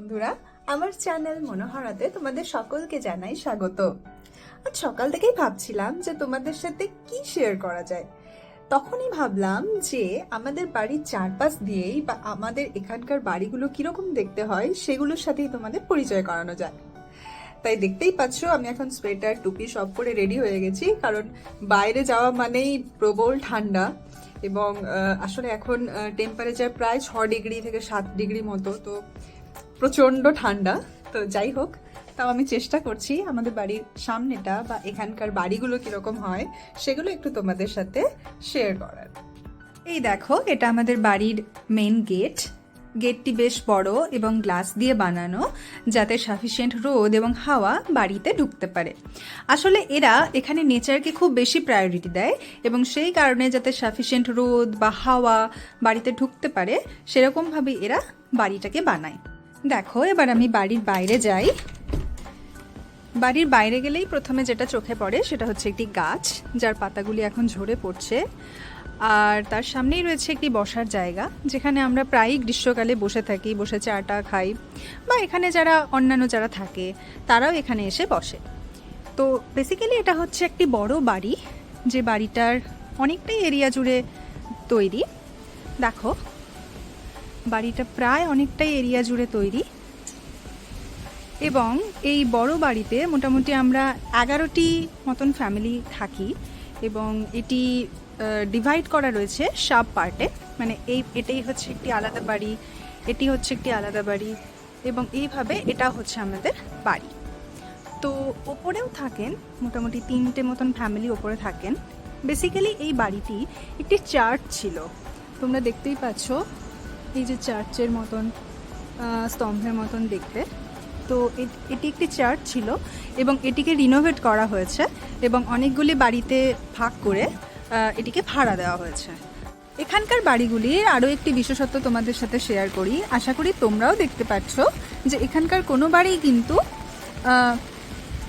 বন্ধুরা, আমার চ্যানেল মনোহরাতে তোমাদের সকলকে জানাই স্বাগত। আজ সকাল থেকেই ভাবছিলাম যে তোমাদের সাথে কি শেয়ার করা যায়। তখনই ভাবলাম যে আমাদের বাড়ির চারপাশ দিয়েই বা আমাদের এখানকার বাড়িগুলো কিরকম দেখতে হয় সেগুলোর সাথেই তোমাদের পরিচয় করানো যায়। তাই দেখতেই পাচ্ছ আমি এখন সোয়েটার টুপি সব করে রেডি হয়ে গেছি, কারণ বাইরে যাওয়া মানেই প্রবল ঠান্ডা। এবং আসলে এখন টেম্পারেচার প্রায় 6 ডিগ্রি থেকে 7 ডিগ্রি মতো, তো প্রচণ্ড ঠান্ডা। তো যাই হোক, তাও আমি চেষ্টা করছি আমাদের বাড়ির সামনেটা বা এখানকার বাড়িগুলো কীরকম হয় সেগুলো একটু তোমাদের সাথে শেয়ার করার। এই দেখো, এটা আমাদের বাড়ির মেন গেট। গেটটি বেশ বড় এবং গ্লাস দিয়ে বানানো, যাতে সাফিসিয়েন্ট রোদ এবং হাওয়া বাড়িতে ঢুকতে পারে। আসলে এরা এখানে নেচারকে খুব বেশি প্রায়োরিটি দেয় এবং সেই কারণে যাতে সাফিসিয়েন্ট রোদ বা হাওয়া বাড়িতে ঢুকতে পারে সেরকমভাবে এরা বাড়িটাকে বানায়। দেখো, এবার আমি বাড়ির বাইরে যাই। বাড়ির বাইরে গেলেই প্রথমে যেটা চোখে পড়ে সেটা হচ্ছে একটি গাছ, যার পাতাগুলি এখন ঝরে পড়ছে। আর তার সামনেই রয়েছে একটি বসার জায়গা, যেখানে আমরা প্রায়ই গ্রীষ্মকালে বসে থাকি, বসে চাটা খাই, বা এখানে যারা অন্যান্য যারা থাকে তারাও এখানে এসে বসে। তো বেসিক্যালি এটা হচ্ছে একটি বড় বাড়ি, যে বাড়িটার অনেকটাই এরিয়া জুড়ে তৈরি। দেখো, বাড়িটা প্রায় অনেকটাই এরিয়া জুড়ে তৈরি এবং এই বড় বাড়িতে মোটামুটি আমরা 11টি মতন ফ্যামিলি থাকি এবং এটি ডিভাইড করা রয়েছে সাব পার্টে। মানে এটাই হচ্ছে একটি আলাদা বাড়ি, এটি হচ্ছে একটি আলাদা বাড়ি এবং এইভাবে এটা হচ্ছে আমাদের বাড়ি। তো ওপরেও থাকেন মোটামুটি 3টে মতন ফ্যামিলি ওপরে থাকেন। বেসিক্যালি এই বাড়িটি একটি চার্চ ছিল, তোমরা দেখতেই পাচ্ছ এই যে চার্চের মতন স্তম্ভের মতন দেখতে। তো এটি একটি চার্চ ছিল এবং এটিকে রিনোভেট করা হয়েছে এবং অনেকগুলি বাড়িতে ভাগ করে এটিকে ভাড়া দেওয়া হয়েছে। এখানকার বাড়িগুলির আরও একটি বিশেষত্ব তোমাদের সাথে শেয়ার করি। আশা করি তোমরাও দেখতে পাচ্ছ যে এখানকার কোনো বাড়ি কিন্তু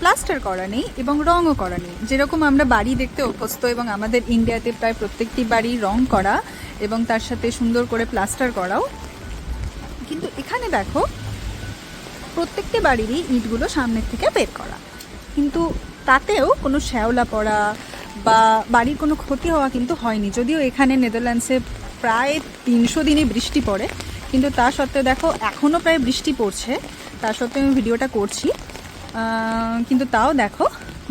প্লাস্টার করা নেই এবং রঙও করা নেই। যেরকম আমরা বাড়ি দেখতে অভ্যস্ত এবং আমাদের ইন্ডিয়াতে প্রায় প্রত্যেকটি বাড়ি রং করা এবং তার সাথে সুন্দর করে প্লাস্টার করাও, কিন্তু এখানে দেখো প্রত্যেকটি বাড়িরই ইটগুলো সামনের থেকে বের করা, কিন্তু তাতেও কোনো শ্যাওলা পড়া বা বাড়ির কোনো ক্ষতি হওয়া কিন্তু হয়নি। যদিও এখানে নেদারল্যান্ডসে প্রায় 300 দিনই বৃষ্টি পড়ে, কিন্তু তা সত্ত্বেও দেখো এখনও প্রায় বৃষ্টি পড়ছে, তা সত্ত্বেও আমি ভিডিওটা করছি, কিন্তু তাও দেখো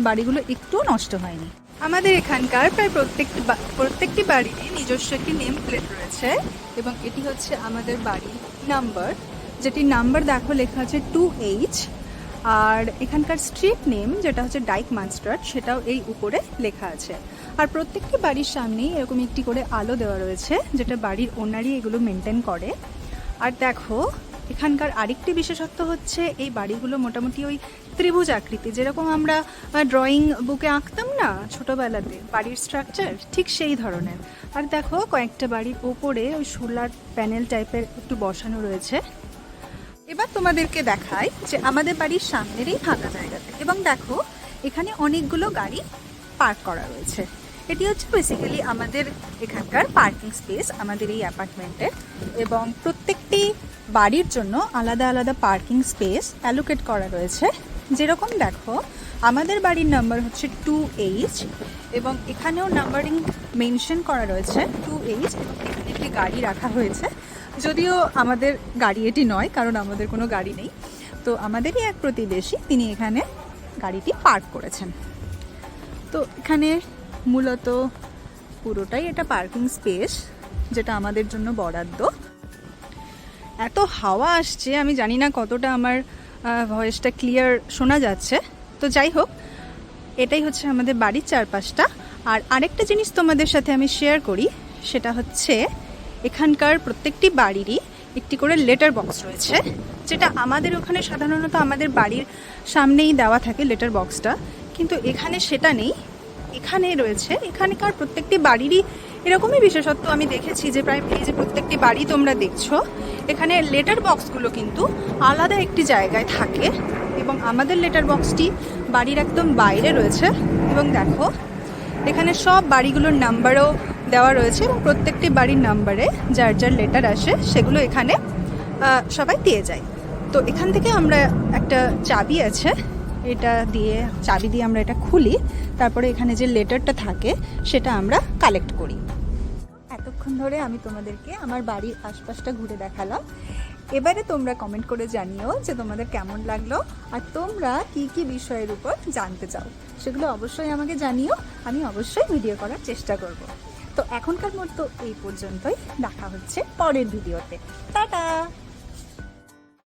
বাড়িগুলো একটুও নষ্ট হয়নি। আমাদের এখানকার প্রায় প্রত্যেকটি বাড়িরই নিজস্ব একটি নেম প্লেট রয়েছে এবং এটি হচ্ছে আমাদের বাড়ির নাম্বার, যেটির নাম্বার দেখো লেখা আছে 2H। আর এখানকার স্ট্রিট নেম যেটা হচ্ছে ডাইকমানস্ট্রাট, সেটাও এই উপরে লেখা আছে। আর প্রত্যেকটি বাড়ির সামনেই এরকম একটি করে আলো দেওয়া রয়েছে, যেটা বাড়ির ওনারই এগুলো মেনটেন করে। আর দেখো, এখানকার আরেকটি বিশেষত্ব হচ্ছে এই বাড়িগুলো মোটামুটি ওই ত্রিভুজ আকৃতি, যেরকম আমরা ড্রয়িং বুকে আঁকতাম না ছোটোবেলাতে বাড়ির স্ট্রাকচার, ঠিক সেই ধরনের। আর দেখো, কয়েকটা বাড়ির ওপরে ওই সোলার প্যানেল টাইপের একটু বসানো রয়েছে। এবার তোমাদেরকে দেখাই যে আমাদের বাড়ির সামনের এই ফাঁকা জায়গাতে, এবং দেখো এখানে অনেকগুলো গাড়ি পার্ক করা রয়েছে। এটি হচ্ছে বেসিক্যালি আমাদের এখানকার পার্কিং স্পেস আমাদের এই অ্যাপার্টমেন্টের, এবং প্রত্যেকটি বাড়ির জন্য আলাদা আলাদা পার্কিং স্পেস অ্যালোকেট করা রয়েছে। যেরকম দেখো, আমাদের বাড়ির নাম্বার হচ্ছে 2H এবং এখানেও নাম্বারিং মেনশন করা রয়েছে 2H, এবং এখানে একটি গাড়ি রাখা হয়েছে। যদিও আমাদের গাড়ি এটি নয়, কারণ আমাদের কোনো গাড়ি নেই, তো আমাদেরই এক প্রতিবেশী তিনি এখানে গাড়িটি পার্ক করেছেন। তো এখানে মূলত পুরোটাই এটা পার্কিং স্পেস, যেটা আমাদের জন্য বরাদ্দ। এত হাওয়া আসছে, আমি জানি না কতটা আমার ভয়েসটা ক্লিয়ার শোনা যাচ্ছে। তো যাই হোক, এটাই হচ্ছে আমাদের বাড়ির চারপাশটা। আর আরেকটা জিনিস তোমাদের সাথে আমি শেয়ার করি, সেটা হচ্ছে এখানকার প্রত্যেকটি বাড়িরই একটি করে লেটার বক্স রয়েছে, যেটা আমাদের ওখানে সাধারণত আমাদের বাড়ির সামনেই দেওয়া থাকে লেটার বক্সটা, কিন্তু এখানে সেটা নেই। এখানে রয়েছে, এখানকার প্রত্যেকটি বাড়িরই এরকমই বিশেষত্ব আমি দেখেছি যে প্রায় এই যে প্রত্যেকটি বাড়ি তোমরা দেখছো, এখানে লেটার বক্সগুলো কিন্তু আলাদা একটি জায়গায় থাকে এবং আমাদের লেটার বক্সটি বাড়ির একদম বাইরে রয়েছে। এবং দেখো, এখানে সব বাড়িগুলোর নাম্বারও দেওয়া রয়েছে এবং প্রত্যেকটি বাড়ির নাম্বারে যার যার লেটার আসে সেগুলো এখানে সবাই দিয়ে যায়। তো এখান থেকে আমরা একটা চাবি আছে, এটা দিয়ে চাবি দিয়ে আমরা এটা খুলি, তারপরে এখানে যে লেটারটা থাকে সেটা আমরা কালেক্ট করি। এতক্ষণ ধরে আমি তোমাদেরকে আমার বাড়ির আশপাশটা ঘুরে দেখালাম। এবারে তোমরা কমেন্ট করে জানিও যে তোমাদের কেমন লাগলো, আর তোমরা কি কি বিষয়ের উপর জানতে চাও সেগুলো অবশ্যই আমাকে জানিও, আমি অবশ্যই ভিডিও করার চেষ্টা করব। তো এখনকার মতো এই পর্যন্তই, দেখা হচ্ছে পরের ভিডিওতে। টাটা।